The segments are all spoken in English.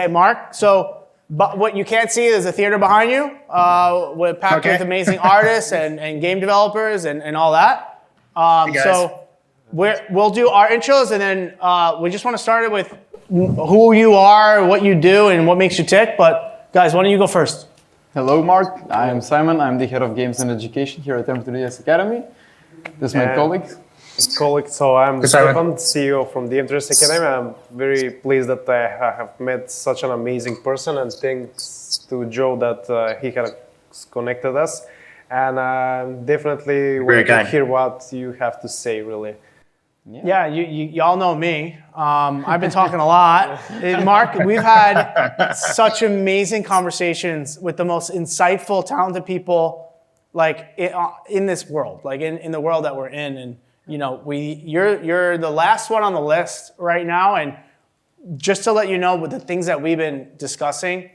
Okay, Marc. So, but what you can't see is a theater behind you, packed with amazing artists and game developers and all that. So we'll do our intros, and then we just want to start it with who you are, what you do, and what makes you tick. But guys, why don't you go first? Hello, Marc. I am Simon. I'm the head of games and education here at M3DS Academy. This is my colleague. So I'm Stefan, CEO from the M3DS Academy. I'm very pleased that I have met such an amazing person, and thanks to Joe that he has connected us. And definitely want to hear what you have to say, really. Yeah, you all know me. I've been talking a lot. Marc, we've had such amazing conversations with the most insightful, talented people, like in this world, like in the world that we're in. And you know, you're the last one on the list right now. And just to let you know, with the things that we've been discussing,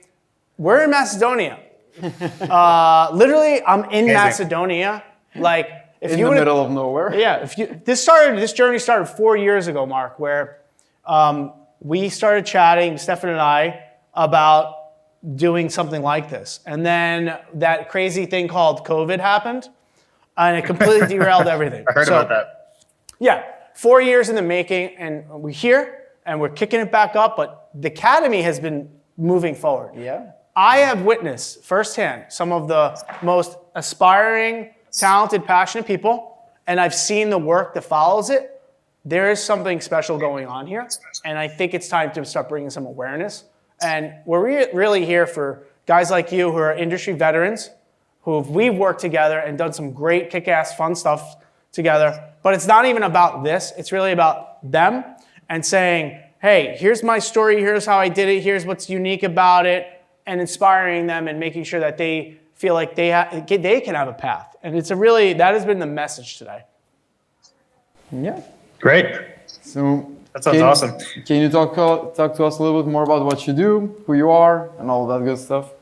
we're in Macedonia. Literally, I'm in Macedonia. Like, if in you the middle of nowhere. Yeah, this journey started 4 years ago, Marc, where we started chatting, Stefan and I, about doing something like this. And then that crazy thing called COVID happened, and it completely derailed everything. I heard about that. Yeah, 4 years in the making, and we're here, and we're kicking it back up, but the Academy has been moving forward. Yeah. I have witnessed firsthand some of the most aspiring, talented, passionate people, and I've seen the work that follows it. There is something special going on here, and I think it's time to start bringing some awareness. And we're really here for guys like you who are industry veterans, we've worked together and done some great kick-ass fun stuff together. But it's not even about this. It's really about them and saying, hey, here's my story. Here's how I did it. Here's what's unique about it, and inspiring them and making sure that they feel like they can have a path. And that has been the message today. Yeah. Great. So that sounds awesome. Can you talk to us a little bit more about what you do, who you are, and all that good stuff?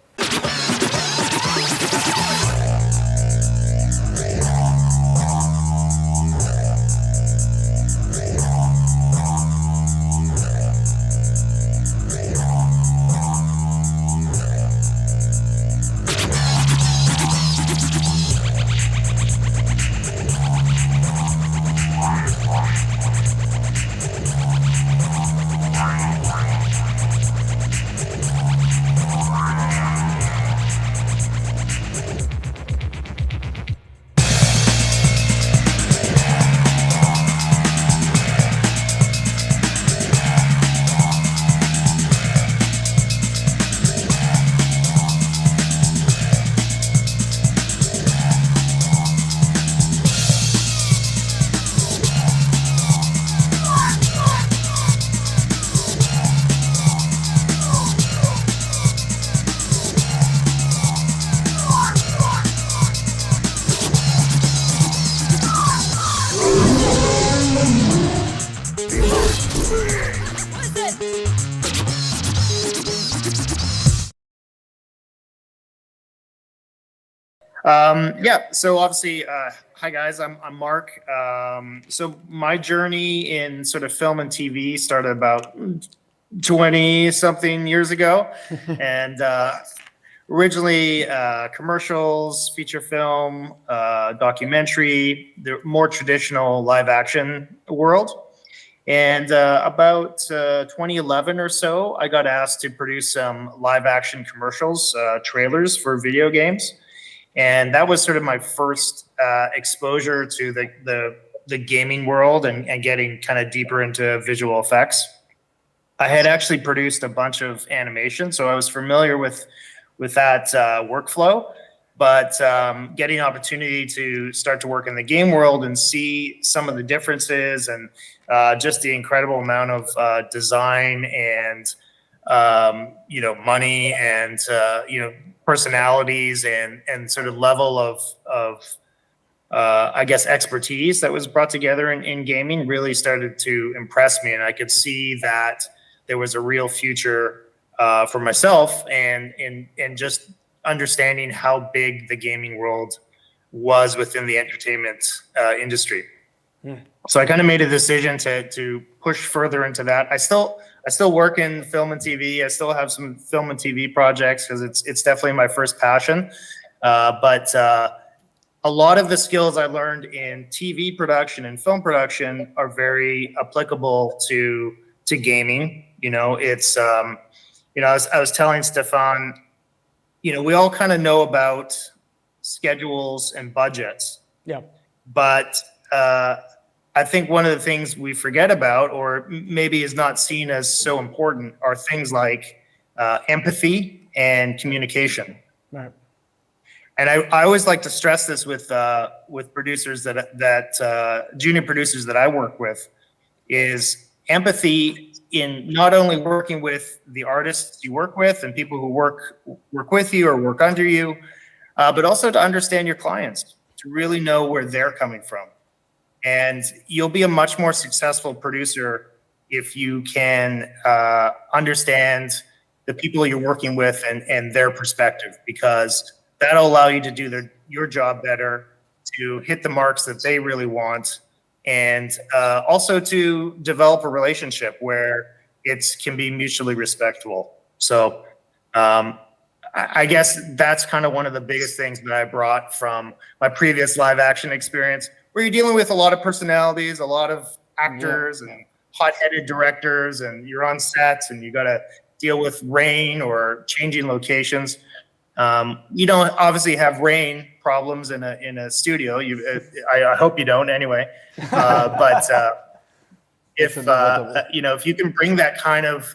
So obviously, hi guys, I'm Marc. So my journey in sort of film and TV started about 20-something years ago. And originally commercials, feature film, documentary, the more traditional live action world. And about 2011 or so, I got asked to produce some live action commercials, trailers for video games. And that was sort of my first exposure to the gaming world and getting kind of deeper into visual effects. I had actually produced a bunch of animation, so I was familiar with that workflow. But getting an opportunity to start to work in the game world and see some of the differences and just the incredible amount of design and money and personalities and sort of level of I guess expertise that was brought together in gaming really started to impress me, and I could see that there was a real future for myself and just understanding how big the gaming world was within the entertainment industry. So I kind of made a decision to push further into that. I still work in film and TV. I still have some film and TV projects because it's definitely my first passion. But a lot of the skills I learned in TV production and film production are very applicable to gaming. It's I was telling Stefan, we all kind of know about schedules and budgets. Yeah. But I think one of the things we forget about, or maybe is not seen as so important, are things like empathy and communication. Right. And I always like to stress this with producers that junior producers that I work with, is empathy in not only working with the artists you work with and people who work with you or work under you, but also to understand your clients, to really know where they're coming from. And you'll be a much more successful producer if you can understand the people you're working with and their perspective, because that'll allow you to do your job better, to hit the marks that they really want, and also to develop a relationship where it can be mutually respectful. So I guess that's kind of one of the biggest things that I brought from my previous live action experience, where you're dealing with a lot of personalities, a lot of actors and hot-headed directors, and you're on sets and you got to deal with rain or changing locations. You don't obviously have rain problems in a studio. I hope you don't anyway. But if you can bring that kind of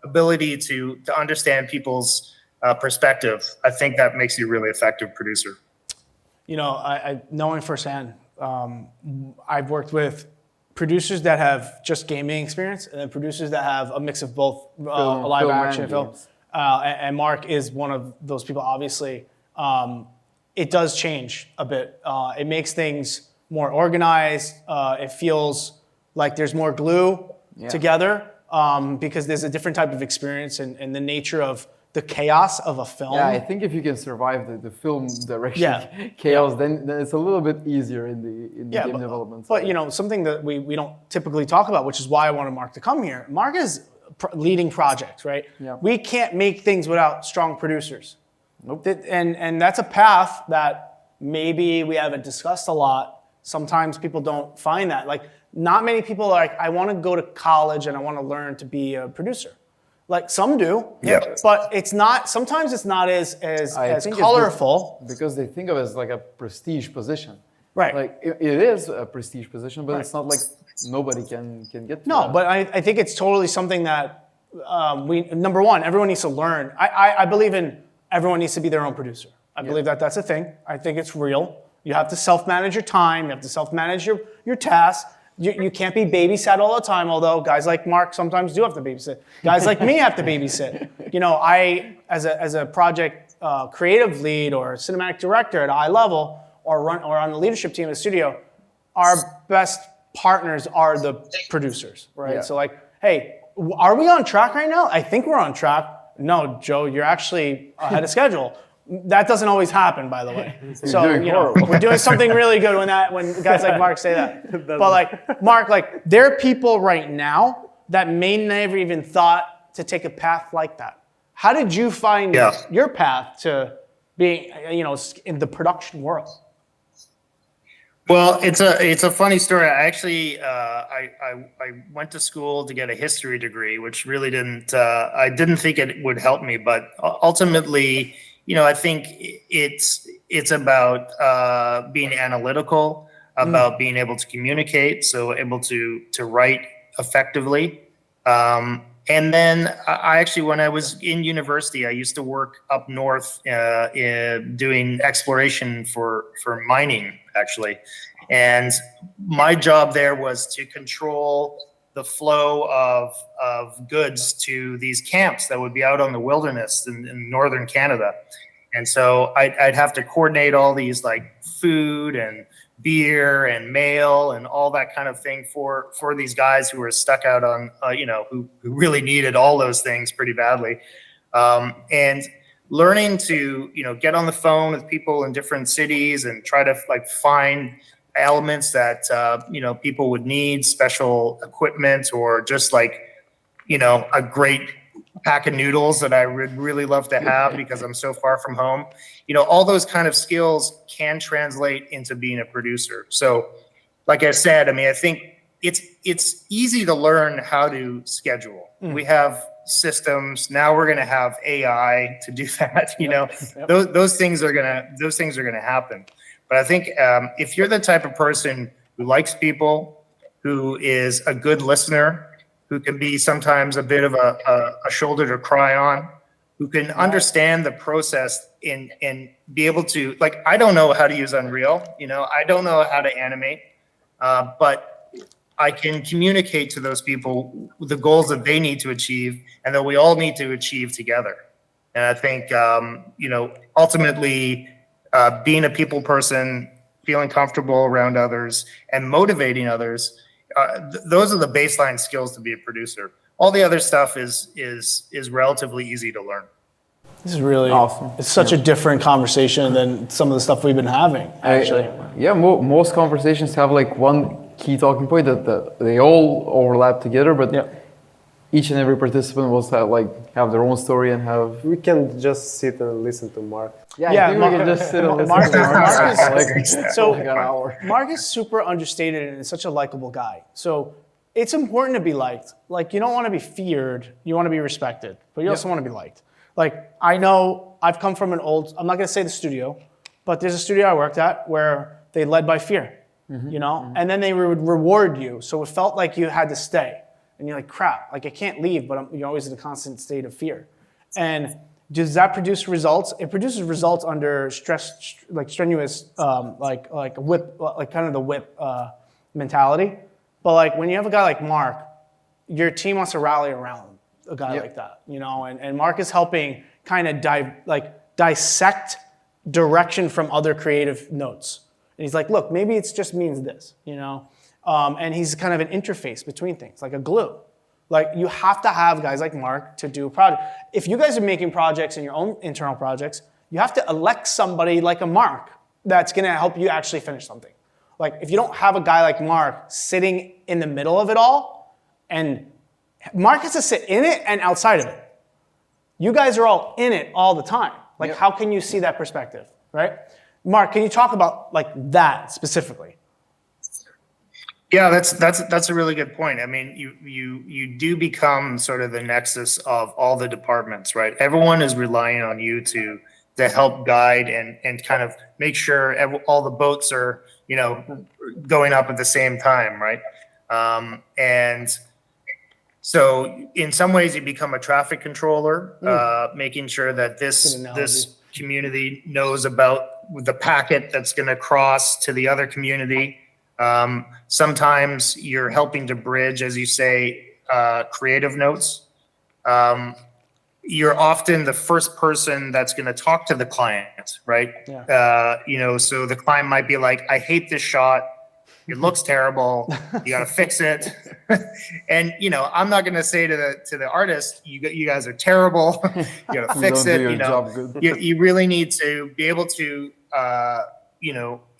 ability to understand people's perspective, I think that makes you a really effective producer. I knowing firsthand, I've worked with producers that have just gaming experience and then producers that have a mix of both live action and film. And Marc is one of those people, obviously. It does change a bit. It makes things more organized. It feels like there's more glue together because there's a different type of experience and the nature of the chaos of a film. Yeah, I think if you can survive the film direction chaos, then it's a little bit easier in the game development side. But something that we don't typically talk about, which is why I wanted Marc to come here. Marc is leading projects, right? Yeah. We can't make things without strong producers. Nope. And that's a path that maybe we haven't discussed a lot. Sometimes people don't find that. Like, not many people are like, I want to go to college and I want to learn to be a producer. Like, some do, but sometimes it's not as colorful. Because they think of it as like a prestige position. Right. Like, it is a prestige position, but it's not like nobody can get to that. But I think it's totally something that number one, everyone needs to learn. I believe in everyone needs to be their own producer. I believe that's a thing. I think it's real. You have to self-manage your time. You have to self-manage your tasks. You can't be babysat all the time, although guys like Marc sometimes do have to babysit. Guys like me have to babysit. I, as a project creative lead or cinematic director at a high level or on the leadership team at the studio, our best partners are the producers, right? Yeah. So like, hey, are we on track right now? I think we're on track. No, Joe, you're actually ahead of schedule. That doesn't always happen, by the way. So we're doing something really good when guys like Marc say that. But like Marc, like there are people right now that may never even thought to take a path like that. How did you find your path to being, in the production world? Well, it's a funny story. I actually I went to school to get a history degree, which really I didn't think it would help me, but ultimately, I think it's about being analytical, about being able to communicate, so able to write effectively. And then I actually, when I was in university, I used to work up north doing exploration for mining, actually. And my job there was to control the flow of goods to these camps that would be out on the wilderness in northern Canada. And so I'd have to coordinate all these like food and beer and mail and all that kind of thing for these guys who were stuck out on, who really needed all those things pretty badly. And learning to, get on the phone with people in different cities and try to like find elements that, people would need, special equipment, or just like a great pack of noodles that I would really love to have because I'm so far from home. All those kind of skills can translate into being a producer. So, like I said, I mean, I think it's easy to learn how to schedule. We have systems. Now we're going to have AI to do that. Those things are going to happen. But I think if you're the type of person who likes people, who is a good listener, who can be sometimes a bit of a shoulder to cry on, who can understand the process and be able to, like, I don't know how to use Unreal, I don't know how to animate, but I can communicate to those people the goals that they need to achieve and that we all need to achieve together. And I think, ultimately, being a people person, feeling comfortable around others and motivating others, those are the baseline skills to be a producer. All the other stuff is relatively easy to learn. This is really awesome. It's such a different conversation than some of the stuff we've been having, actually. Most conversations have like one key talking point that they all overlap together, but each and every participant will have their own story and have. We can just sit and listen to Marc. I think we can just sit and listen to Marc. Marc is super understated and is such a likable guy. So it's important to be liked. Like, you don't want to be feared, you want to be respected, but you also want to be liked. Like, I know I've come from I'm not going to say the studio, but there's a studio I worked at where they led by fear, and then they would reward you. So it felt like you had to stay. And you're like, crap, like I can't leave, but you're always in a constant state of fear. And does that produce results? It produces results under stress, like strenuous, like a whip, like kind of the whip mentality. But like when you have a guy like Marc, your team wants to rally around a guy like that, and Marc is helping kind of dissect direction from other creative notes. And he's like, look, maybe it just means this, and he's kind of an interface between things, like a glue. Like you have to have guys like Marc to do a project. If you guys are making projects in your own internal projects, you have to elect somebody like a Marc that's going to help you actually finish something. Like if you don't have a guy like Marc sitting in the middle of it all, and Marc has to sit in it and outside of it. You guys are all in it all the time. Like how can you see that perspective, right? Marc, can you talk about like that specifically? Yeah, that's a really good point. I mean, you do become sort of the nexus of all the departments, right? Everyone is relying on you to help guide and kind of make sure all the boats are, going up at the same time, right? And so in some ways you become a traffic controller, making sure that this community knows about the packet that's going to cross to the other community. Sometimes you're helping to bridge, as you say, creative notes. You're often the first person that's going to talk to the client, right? So the client might be like, I hate this shot. It looks terrible. You got to fix it. And, I'm not going to say to the artist, you guys are terrible. You got to fix it. You really need to be able to,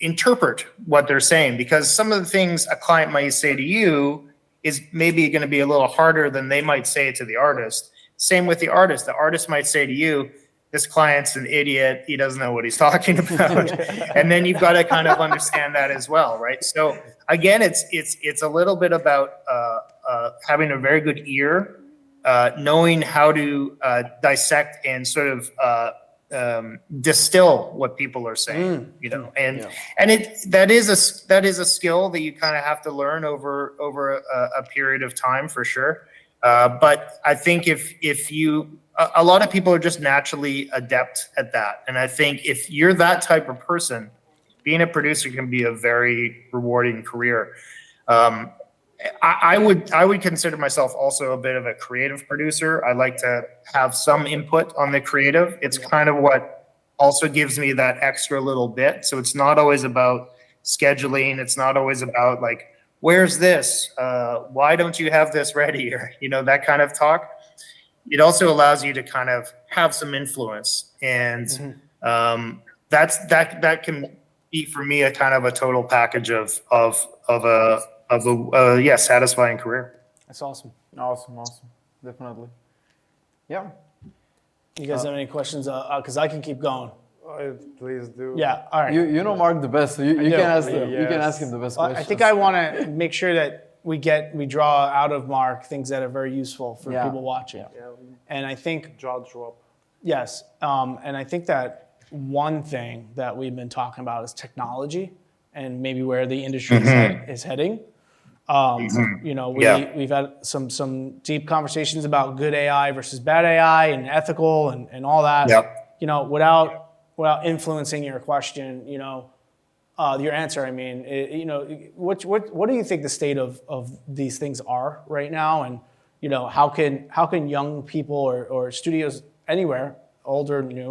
interpret what they're saying, because some of the things a client might say to you is maybe going to be a little harder than they might say it to the artist. Same with the artist. The artist might say to you, this client's an idiot. He doesn't know what he's talking about. And then you've got to kind of understand that as well, right? So again, it's a little bit about having a very good ear, knowing how to dissect and sort of distill what people are saying, that is a skill that you kind of have to learn over a period of time for sure. But I think if you, a lot of people are just naturally adept at that. And I think if you're that type of person, being a producer can be a very rewarding career. I would consider myself also a bit of a creative producer. I like to have some input on the creative. It's kind of what also gives me that extra little bit. So it's not always about scheduling. It's not always about like, where's this? Why don't you have this ready? Or, that kind of talk. It also allows you to kind of have some influence. And that can be for me a kind of a total package of a satisfying career. That's awesome. Awesome. definitely. Yeah. You guys have any questions? Because I can keep going. Please do. Yeah. All right. You know Mark the best, so you can ask him. You can ask him the best Well, questions. I think I want to make sure that we draw out of Mark things that are very useful for people watching. Yeah. And I think Jaw drop. yes, and I think that one thing that we've been talking about is technology and maybe where the industry is heading. You know, we've had some deep conversations about good AI versus bad AI and ethical and all that. Yep. You know, without influencing your question, you know, your answer. I mean, you know, what do you think the state of these things are right now, and you know, how can young people or studios anywhere, old or new,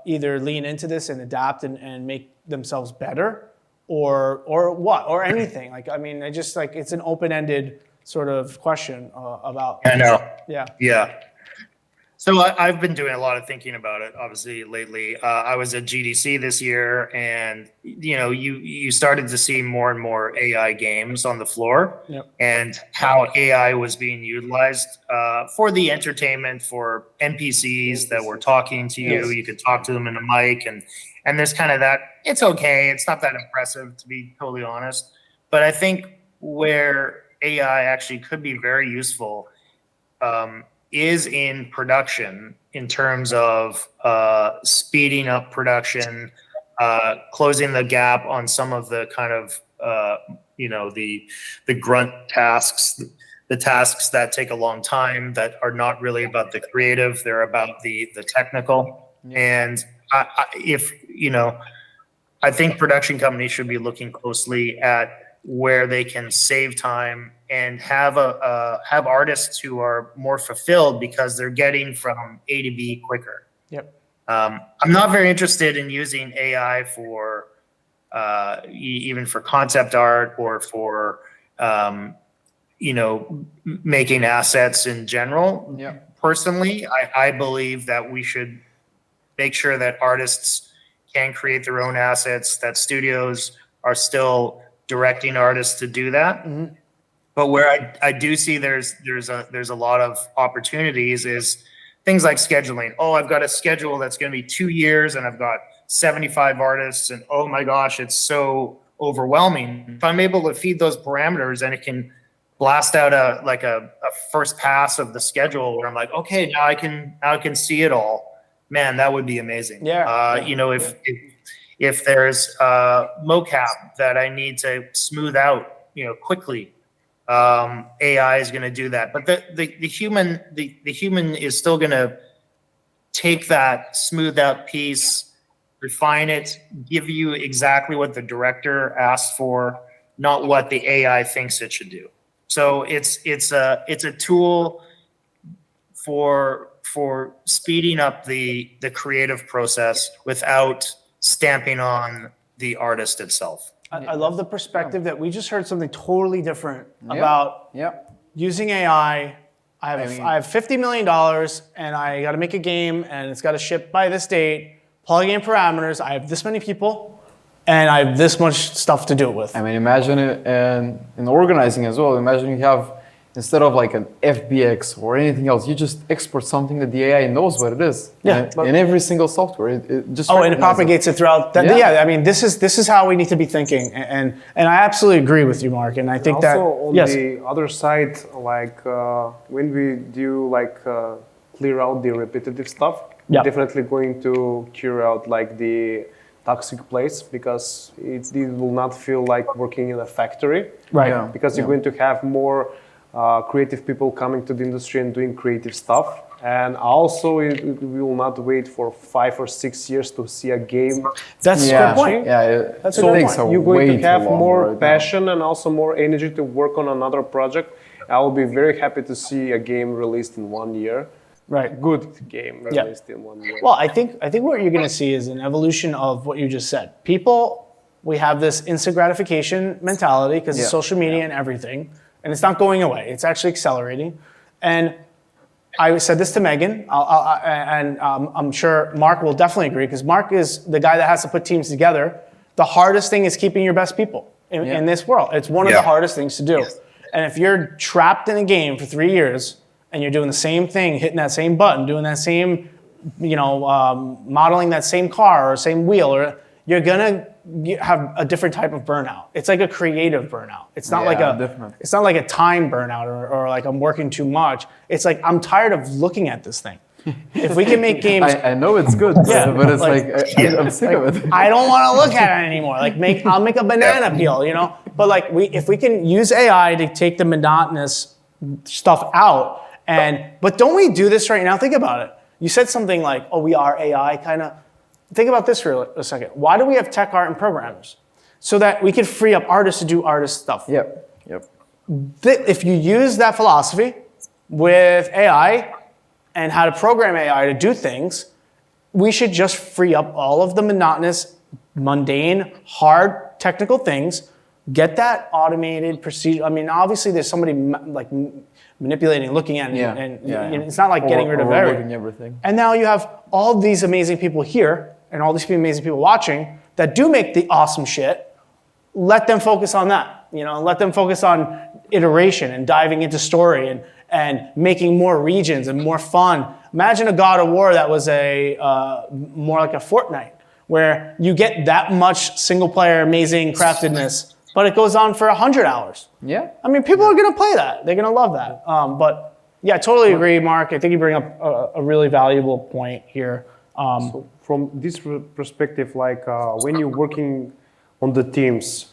either lean into this and adapt and make themselves better, or anything? Like, I mean, it's an open-ended sort of question about. I know. Yeah. Yeah. So I've been doing a lot of thinking about it, obviously, lately. I was at GDC this year, and you know, you started to see more and more AI games on the floor, and how AI was being utilized for the entertainment, for NPCs that were talking to you. You could talk to them in a mic, and there's kind of that. It's okay. It's not that impressive, to be totally honest. But I think where AI actually could be very useful is in production, in terms of speeding up production, closing the gap on some of the kind of you know, the grunt tasks, the tasks that take a long time, that are not really about the creative, they're about the technical. And if you know, I think production companies should be looking closely at where they can save time and have artists who are more fulfilled because they're getting from A to B quicker. Yep. I'm not very interested in using AI for even for concept art or for you know, making assets in general. Yeah. Personally, I believe that we should make sure that artists can create their own assets, that studios are still directing artists to do that. But where I do see there's a lot of opportunities is things like scheduling. Oh, I've got a schedule that's going to be 2 years, and I've got 75 artists, and oh my gosh, it's so overwhelming. If I'm able to feed those parameters, and it can blast out a first pass of the schedule where I'm like, okay, now I can see it all. Man, that would be amazing. You know, if there's mocap that I need to smooth out, you know, quickly, AI is going to do that. But the human is still going to take that smoothed out piece, refine it, give you exactly what the director asked for, not what the AI thinks it should do. So it's a tool for speeding up the creative process without stamping on the artist itself. I love the perspective that we just heard something totally different about using AI. I have $50 million, and I got to make a game, and it's got to ship by this date. Plug in parameters. I have this many people, and I have this much stuff to do it with. I mean, imagine it in organizing as well. Imagine you have, instead of like an FBX or anything else, you just export something that the AI knows what it is. Yeah. In every single software, it just and it propagates it throughout. I mean, this is how we need to be thinking, and I absolutely agree with you, Marc. And I think also, that on the other side, like when we do like clear out the repetitive stuff, definitely going to clear out like the toxic place, because it will not feel like working in a factory, right? Yeah. Because you're going to have more creative people coming to the industry and doing creative stuff. And also, we will not wait for 5 or 6 years to see a game. That's a good point. That's a good point. You're going to have more passion and also more energy to work on another project. I will be very happy to see a game released in 1 year. Right. Good game released in 1 year. Well, I think what you're going to see is an evolution of what you just said. People, we have this instant gratification mentality because of social media and everything. And it's not going away. It's actually accelerating. And I said this to Megan, I'm sure Marc will definitely agree, because Marc is the guy that has to put teams together. The hardest thing is keeping your best people in this world. It's one of the hardest things to do. And if you're trapped in a game for 3 years and you're doing the same thing, hitting that same button, doing that same, modeling that same car or same wheel, or you're gonna have a different type of burnout. It's like a creative burnout. It's not definitely. it's not like a time burnout or like I'm working too much. It's like I'm tired of looking at this thing. If we can make games, I know it's good, Yeah, but it's I'm sick of it. I don't want to look at it anymore. Like I'll make a banana peel, But like if we can use AI to take the monotonous stuff out, but don't we do this right now? Think about it. You said something like, "Oh, we are AI," kind of. Think about this for a second. Why do we have tech, art, and programmers? So that we can free up artists to do artist stuff. Yep. If you use that philosophy with AI and how to program AI to do things, we should just free up all of the monotonous, mundane, hard technical things, get that automated procedure. I mean, obviously there's somebody like manipulating, looking at it, and it's not like getting rid of everything. And now you have all these amazing people here and all these amazing people watching that do make the awesome shit. Let them focus on that, and let them focus on iteration and diving into story and making more regions and more fun. Imagine a God of War that was more like a Fortnite, where you get that much single player amazing craftedness, but it goes on for 100 hours. Yeah. I mean, people are going to play that. They're going to love that. But yeah, I totally agree, Marc. I think you bring up a really valuable point here. So from this perspective, like when you're working on the teams,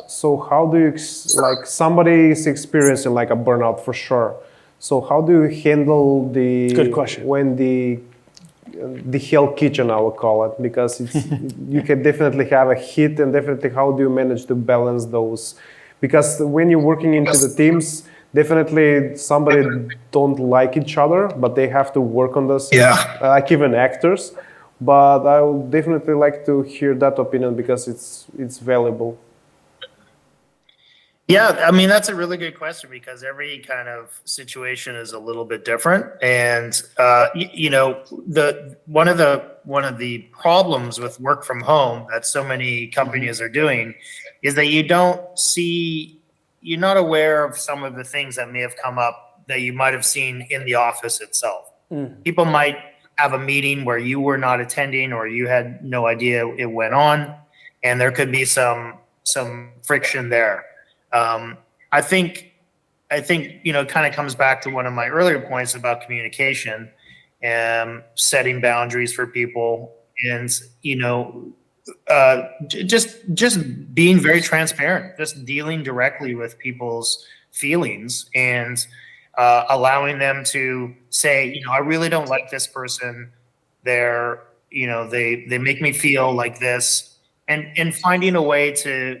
so how do you, like somebody is experiencing like a burnout for sure. So how do you handle Good question. when the hell kitchen, I will call it, because you can definitely have a hit, and definitely how do you manage to balance those? Because when you're working into the teams, definitely somebody don't like each other, but they have to work on this. Like even actors. But I would definitely like to hear that opinion because it's valuable. Yeah, I mean, that's a really good question because every kind of situation is a little bit different. And, one of the problems with work from home that so many companies are doing is that you're not aware of some of the things that may have come up that you might have seen in the office itself. People might have a meeting where you were not attending or you had no idea it went on, and there could be some friction there. I think it kind of comes back to one of my earlier points about communication and setting boundaries for people, and just being very transparent, just dealing directly with people's feelings and allowing them to say, I really don't like this person. They make me feel like this, and finding a way to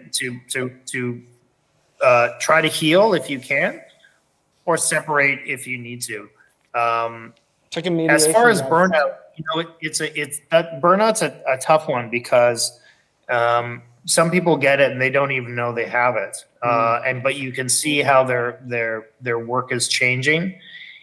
try to heal if you can, or separate if you need to. As far as burnout, burnout's a tough one because some people get it and they don't even know they have it. But you can see how their work is changing.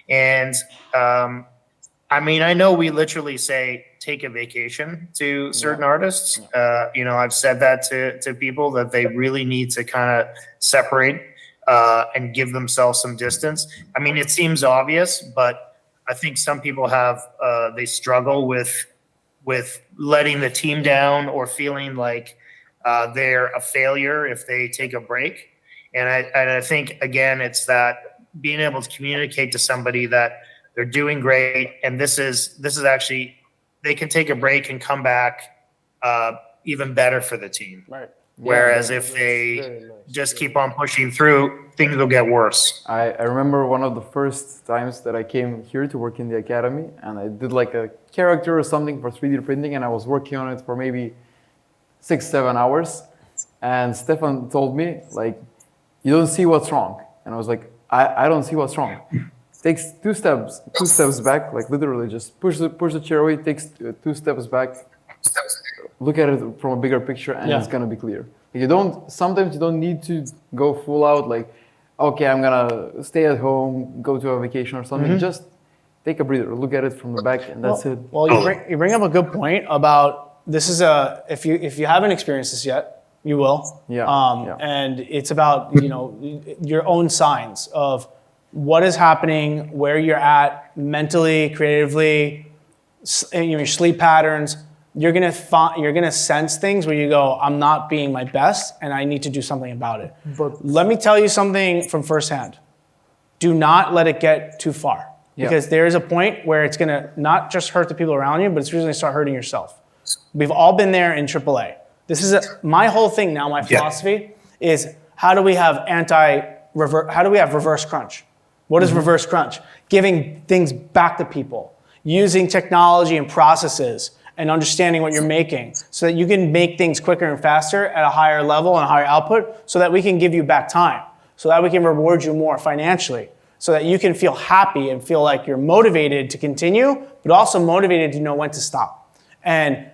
And I know we literally say take a vacation to certain artists. I've said that to people that they really need to kind of separate and give themselves some distance. I mean, it seems obvious, but I think some people they struggle with letting the team down or feeling like they're a failure if they take a break. And I think, again, it's that being able to communicate to somebody that they're doing great, and this is actually, they can take a break and come back even better for the team. Right. Whereas if they just keep on pushing through, things will get worse. I remember one of the first times that I came here to work in the academy, and I did like a character or something for 3D printing, and I was working on it for maybe 6-7 hours. And Stefan told me, like, you don't see what's wrong. And I was like, I don't see what's wrong. Takes two steps back, like literally just push the chair away, takes 2 steps back, look at it from a bigger picture, and it's gonna be clear. Sometimes you don't need to go full out, like, okay, I'm gonna stay at home, go to a vacation or something. Just take a breather, look at it from the back, and that's it. Well, you bring up a good point about this is if you haven't experienced this yet, you will. Yeah. And it's about your own signs of what is happening, where you're at mentally, creatively, your sleep patterns. You're gonna sense things where you go, I'm not being my best, and I need to do something about it. But let me tell you something from firsthand. Do not let it get too far, because there is a point where it's gonna not just hurt the people around you, but it's really gonna start hurting yourself. We've all been there in AAA. This is my whole thing now. My philosophy is how do we have reverse crunch? What is reverse crunch? Giving things back to people, using technology and processes, and understanding what you're making so that you can make things quicker and faster at a higher level and higher output so that we can give you back time, so that we can reward you more financially, so that you can feel happy and feel like you're motivated to continue, but also motivated to know when to stop. And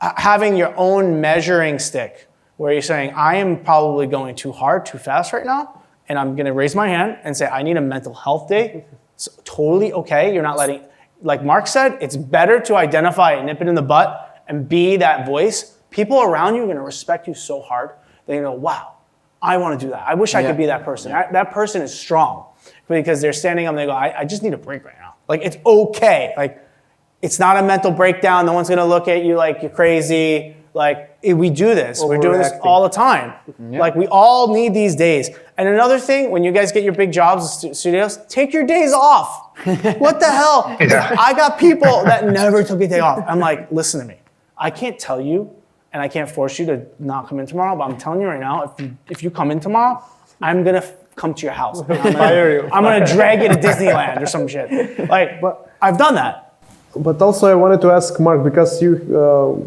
having your own measuring stick where you're saying, I am probably going too hard, too fast right now, and I'm gonna raise my hand and say, I need a mental health day. It's totally okay. You're not letting, like Marc said, it's better to identify and nip it in the butt and be that voice. People around you are gonna respect you so hard. They're gonna go, wow, I wanna do that. I wish I could be that person. That person is strong because they're standing up and they go, I just need a break right now. Like, it's okay. Like, it's not a mental breakdown. No one's gonna look at you like you're crazy. Like, we do this. We're doing this all the time. Like, we all need these days. And another thing, when you guys get your big jobs in studios, take your days off. What the hell? I got people that never took a day off. I'm like, listen to me. I can't tell you, and I can't force you to not come in tomorrow, but I'm telling you right now, if you come in tomorrow, I'm gonna come to your house. I'm gonna drag you to Disneyland or some shit. Like, I've done that. But also I wanted to ask Marc, because you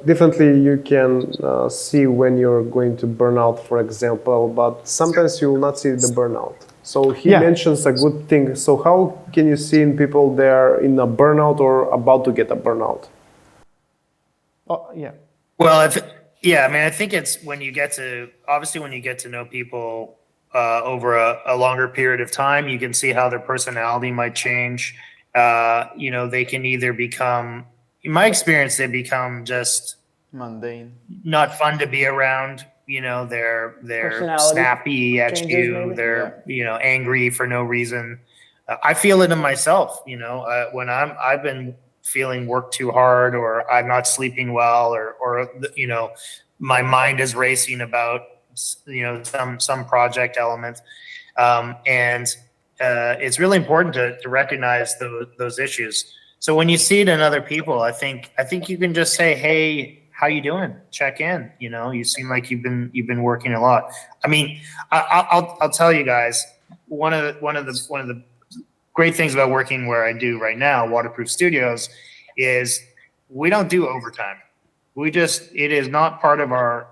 definitely you can see when you're going to burn out, for example, but sometimes you will not see the burnout. So he mentions a good thing. So how can you see in people they're in a burnout or about to get a burnout? Oh, yeah. Well, I mean, I think it's when you get to know people over a longer period of time, you can see how their personality might change. They can either become, in my experience, they become just mundane, not fun to be around. They're snappy at you. Maybe. They're angry for no reason. I feel it in myself. When I've been feeling work too hard, or I'm not sleeping well, or my mind is racing about some project element, and it's really important to recognize those issues. So when you see it in other people, I think you can just say, "Hey, how you doing? Check in. You seem like you've been working a lot." I mean, I'll tell you guys, one of the great things about working where I do right now, Waterproof Studios, is we don't do overtime. It is not part of our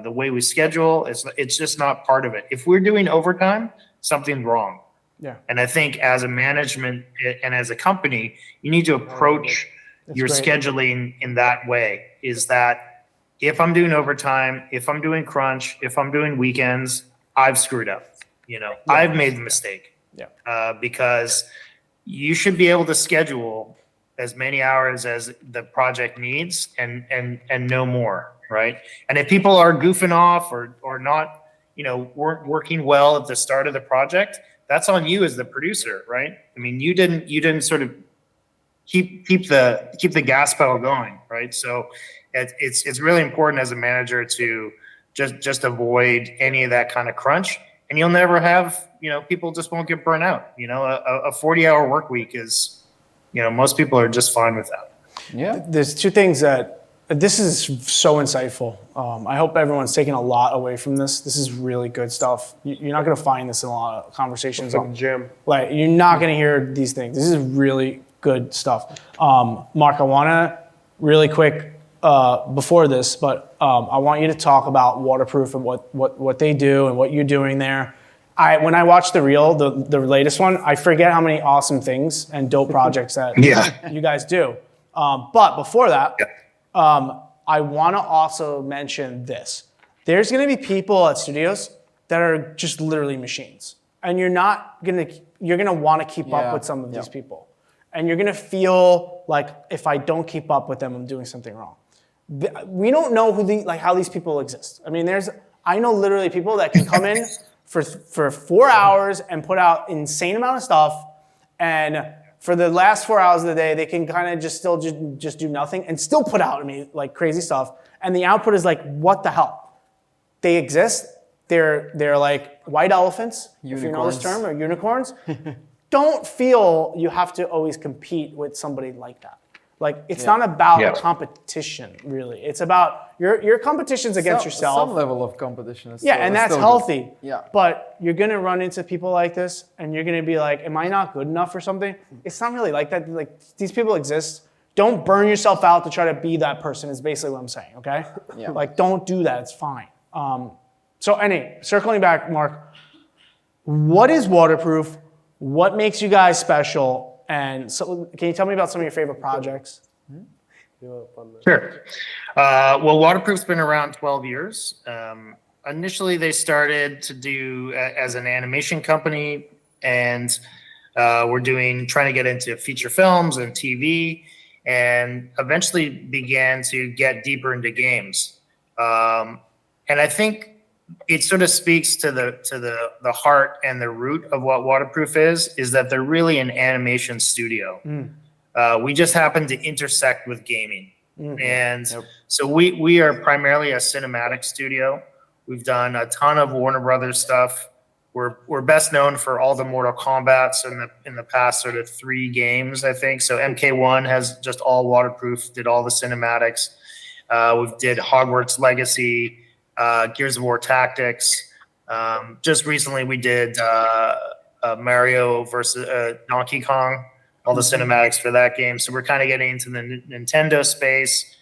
the way we schedule. It's just not part of it. If we're doing overtime, something's wrong. Yeah. And I think as a management and as a company, you need to approach your scheduling in that way. Is that if I'm doing overtime, if I'm doing crunch, if I'm doing weekends, I've screwed up. I've made the mistake. Yeah. Because you should be able to schedule as many hours as the project needs and no more, right? And if people are goofing off or not, weren't working well at the start of the project, that's on you as the producer, right? I mean, you didn't sort of keep the gas pedal going, right? So it's really important as a manager to just avoid any of that kind of crunch, and you'll never have, people just won't get burnt out. A 40-hour work week is, most people are just fine with that. Yeah. There's two things this is so insightful. I hope everyone's taking a lot away from this. This is really good stuff. You're not going to find this in a lot of conversations. It's like a gym. Like, you're not going to hear these things. This is really good stuff. Marc, I want to really quick before this, but I want you to talk about Waterproof and what they do and what you're doing there. When I watched the reel, the latest one, I forget how many awesome things and dope projects that you guys do. But before that, I want to also mention this. There's going to be people at studios that are just literally machines. And you're going to want to keep up with some of these people. And you're going to feel like, if I don't keep up with them, I'm doing something wrong. We don't know how these people exist. I mean, I know literally people that can come in for 4 hours and put out insane amount of stuff, and for the last 4 hours of the day, they can kind of just still just do nothing and still put out like crazy stuff. And the output is like, what the hell? They exist. They're like white elephants, if you know this term, or unicorns. Don't feel you have to always compete with somebody like that. Like, it's not about competition, really. It's about your competition's against yourself. Some level of competition is and that's healthy. Good. Yeah. But you're gonna run into people like this, and you're gonna be like, "Am I not good enough for something?" It's not really like that. Like, these people exist. Don't burn yourself out to try to be that person. Is basically what I'm saying. Okay. Yeah. Like, don't do that. It's fine. So anyway, circling back, Mark, what is waterproof? What makes you guys special? And so, can you tell me about some of your favorite projects? Sure. Well, Waterproof's been around 12 years. Initially, they started to do as an animation company, and we're trying to get into feature films and TV, and eventually began to get deeper into games. And I think it sort of speaks to the heart and the root of what Waterproof is that they're really an animation studio. We just happen to intersect with gaming. And so we are primarily a cinematic studio. We've done a ton of Warner Brothers stuff. We're best known for all the Mortal Kombats in the past sort of 3 games, I think. So MK1 has just all waterproof, did all the cinematics. We did Hogwarts Legacy, Gears of War Tactics. Just recently we did Mario versus Donkey Kong, all the cinematics for that game. So we're kind of getting into the Nintendo space.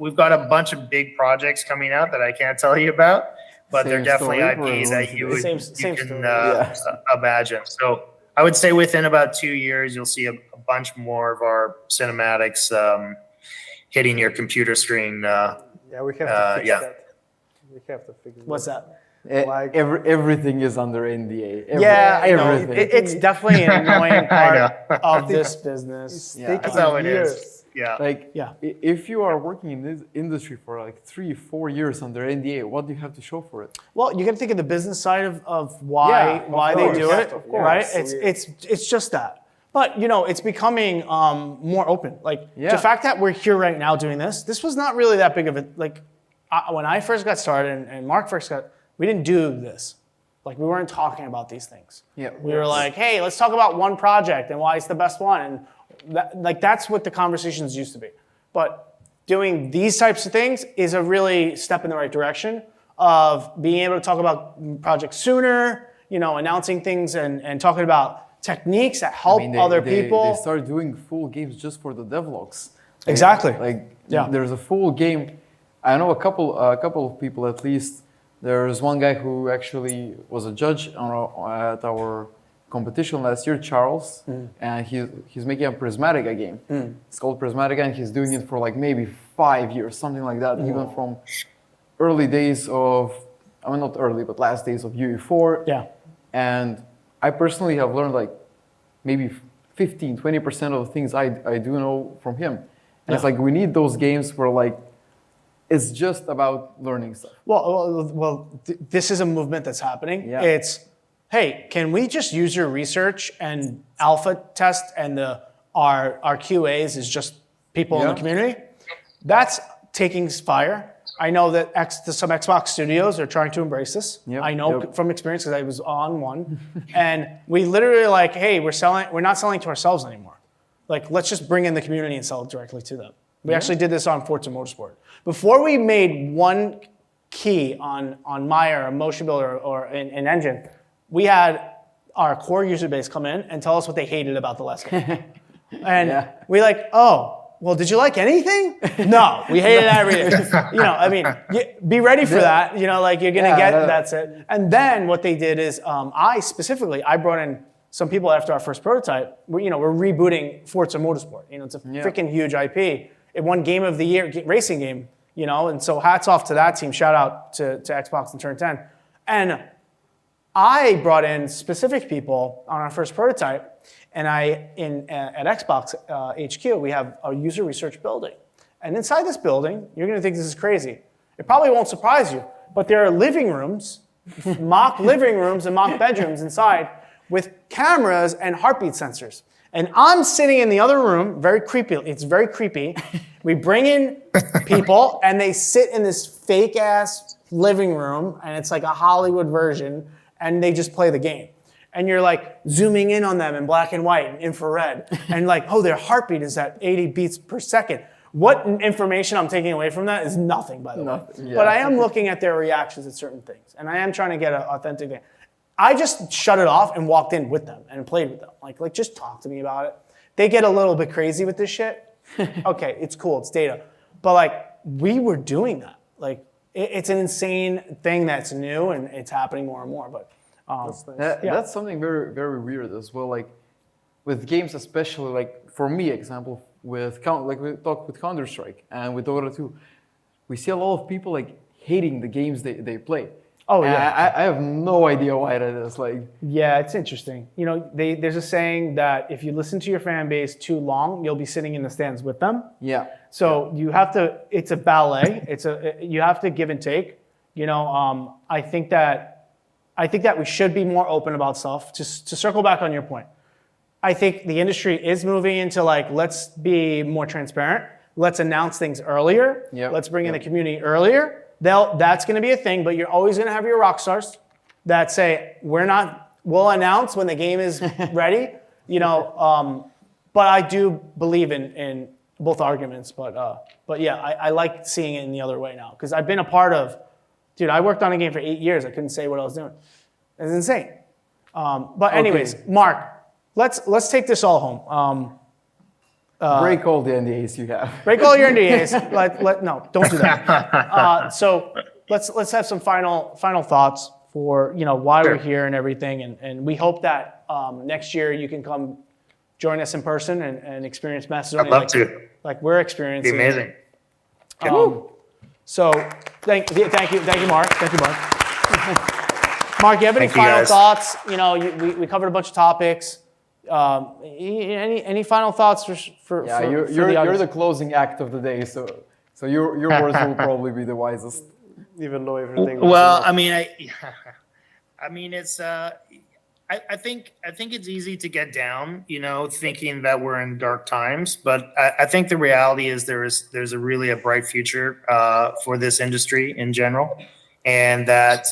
We've got a bunch of big projects coming out that I can't tell you about, but they're definitely IPs that you can imagine. So I would say within about 2 years, you'll see a bunch more of our cinematics hitting your computer screen. We have to fix that. We have to fix What's that? Like Everything is under NDA. I know. Everything. It's definitely an annoying part of this business. That's how it is. Yeah. If you are working in this industry for like 3-4 years under NDA, what do you have to show for it? Well, you got to think of the business side of why they do it, right? It's just that. But it's becoming more open. Like the fact that we're here right now doing this was not really that big of a when I first got started and Mark first we didn't do this. Like, we weren't talking about these things. Yeah. We were like, hey, let's talk about one project and why it's the best one. And that's what the conversations used to be. But doing these types of things is a really step in the right direction of being able to talk about projects sooner, announcing things and talking about techniques that help other people. They start doing full games just for the devlogs. Exactly. There's a full game. I know a couple of people at least. There's one guy who actually was a judge at our competition last year, Charles, and he's making a Prismatica game. It's called Prismatica, and he's doing it for like maybe 5 years, something like that, even from early days of, not early, but last days of UE4. Yeah. And I personally have learned like maybe 15-20% of the things I do know from him. And it's like, we need those games where like, it's just about learning stuff. This is a movement that's happening. Yeah. It's, hey, can we just use your research and alpha test and our QAs is just people in the community? That's taking fire. I know that some Xbox studios are trying to embrace this. Yep. I know from experience because I was on one. And we literally like, hey, we're not selling to ourselves anymore. Like, let's just bring in the community and sell it directly to them. We actually did this on Forza Motorsport. Before we made one key on Maya, a motion builder, or an engine, we had our core user base come in and tell us what they hated about the last game. And we like, well, did you like anything? No, we hated everything. Be ready for that. You're gonna that's it. And then what they did is, I brought in some people after our first prototype. We're rebooting Forza Motorsport. It's a freaking huge IP. It won Game of the Year racing game, and so hats off to that team. Shout out to Xbox and Turn 10. And I brought in specific people on our first prototype, and at Xbox HQ, we have a user research building. And inside this building, you're going to think this is crazy. It probably won't surprise you, but there are living rooms mock living rooms and mock bedrooms inside with cameras and heartbeat sensors. And I'm sitting in the other room, very creepy. It's very creepy. We bring in people and they sit in this fake ass living room, and it's like a Hollywood version, and they just play the game. And you're like zooming in on them in black and white and infrared, and like, oh, their heartbeat is at 80 beats per second. What information I'm taking away from that is nothing, by the way. Yeah. But I am looking at their reactions at certain things, and I am trying to get an authentic thing. I just shut it off and walked in with them and played with them. Like just talk to me about it. They get a little bit crazy with this shit. Okay, it's cool, it's data. But like, we were doing that. Like, it's an insane thing that's new, and it's happening more and more. But that's something very, very weird as well. Like with games, especially like for me, example with like we talked with Counter-Strike and with Dota 2, we see a lot of people like hating the games they play. Oh and yeah, I have no idea why that is. Like yeah, it's interesting. You know, there's a saying that if you listen to your fan base too long, you'll be sitting in the stands with them. yeah. So you have to. It's a ballet. You have to give and take. You know, I think that we should be more open about stuff. Just to circle back on your point, I think the industry is moving into like, let's be more transparent. Let's announce things earlier. Yep. Let's bring in the community earlier. That's going to be a thing, but you're always going to have your rock stars that say, we'll announce when the game is ready. You know, but I do believe in both arguments. But yeah, I like seeing it in the other way now, because I've been a part of. Dude, I worked on a game for 8 years. I couldn't say what I was doing. It's insane. But anyways, okay. Marc, let's take this all home. Break all the NDAs you have. Break all your NDAs. No, don't do that. So let's have some final thoughts for why we're here and everything, and we hope that next year you can come join us in person and experience Macedonia. I'd love to. Like we're experiencing. It'd be amazing. So thank you, Marc. Thank you, Marc. Marc, you have any final thoughts? We covered a bunch of topics. Any final thoughts for you're the closing act of the day, so your words will probably be the wisest. Even though everything. Well, I mean, it's. I think it's easy to get down, thinking that we're in dark times. But I think the reality is there's really a bright future for this industry in general, and that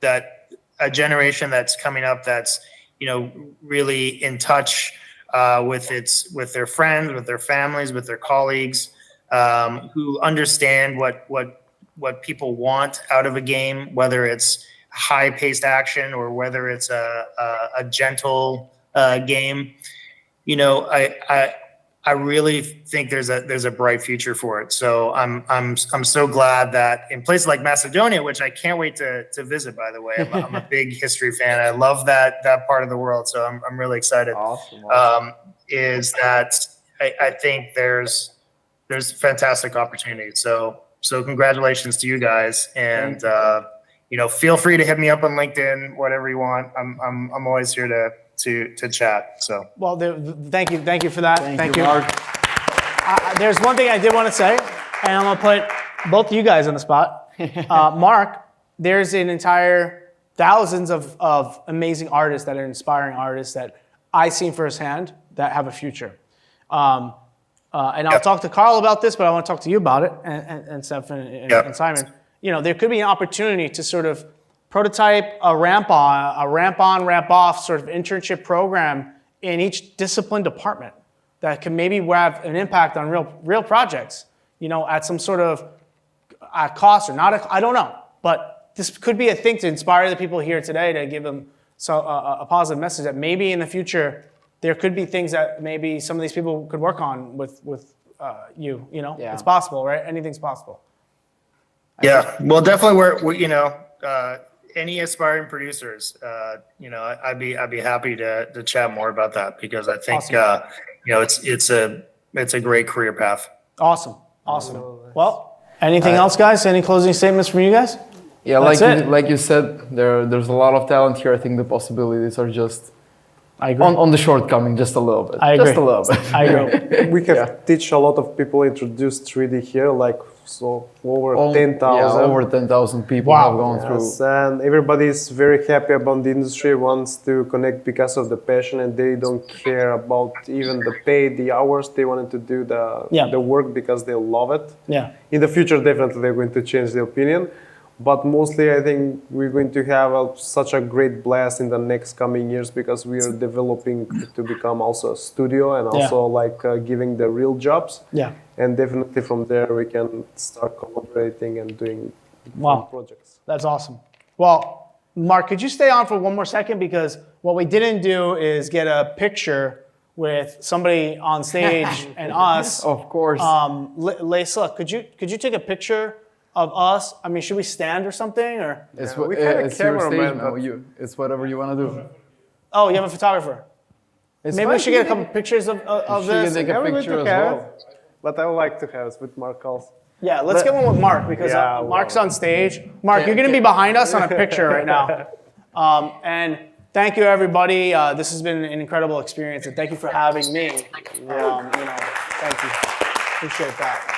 that a generation that's coming up that's really in touch with their friends, with their families, with their colleagues, who understand what people want out of a game, whether it's high-paced action or whether it's a gentle game. I really think there's a bright future for it. So I'm so glad that in places like Macedonia, which I can't wait to visit, by the way. I'm a big history fan. I love that part of the world. So I'm really excited. Awesome. Is that I think there's fantastic opportunities. So congratulations to you guys, and feel free to hit me up on LinkedIn, whatever you want. I'm always here to chat. So thank you for that. Thank you, Marc. There's one thing I did want to say, and I'm gonna put both you guys on the spot. Marc, there's an entire thousands of amazing artists that are inspiring artists that I've seen firsthand that have a future. And I'll talk to Carl about this, but I want to talk to you about it, and Stefan and Simon. There could be an opportunity to sort of prototype a ramp on, ramp off sort of internship program in each discipline department that can maybe have an impact on real projects, at some sort of cost or not. I don't know, but this could be a thing to inspire the people here today, to give them a positive message that maybe in the future there could be things that maybe some of these people could work on with you. Yeah. It's possible, right? Anything's possible. Yeah, well, definitely we're any aspiring producers, I'd be happy to chat more about that, because I think awesome. it's a great career path. Awesome. Well, anything else, guys? Any closing statements from you guys? Yeah, like you said, there's a lot of talent here. I think the possibilities are just on the shortcoming just a little bit. I agree. Just a little bit. I agree. We have teach a lot of people introduced 3D here, like so over Oh, 10,000. Yeah, over 10,000 people Wow. have gone through. Yes, and everybody is very happy about the industry, wants to connect because of the passion, and they don't care about even the pay, the hours. They wanted to do the work because they love it. Yeah. In the future, definitely they're going to change their opinion. But mostly, I think we're going to have such a great blast in the next coming years because we are developing to become also a studio and also like giving the real jobs. Yeah. And definitely from there, we can start collaborating and doing fun projects. That's awesome. Well, Mark, could you stay on for one more second? Because what we didn't do is get a picture with somebody on stage and us. Of course. Lisa, could you take a picture of us? I mean, should we stand or something? Or It's, we had a it's your stage, cameraman, man. but- It's whatever you want to do. oh, you have a photographer. It's Maybe fine. we should get a couple pictures of You should this. take a Yeah, we're going picture to as have well. it, but I would like to have it with Marc also. Yeah, let's get one with Mark because Yeah, Mark's wow. on stage. Mark, you're going to be behind us on a picture right now. And thank you, everybody. This has been an incredible experience, and thank you for having me. Thank you. Appreciate that.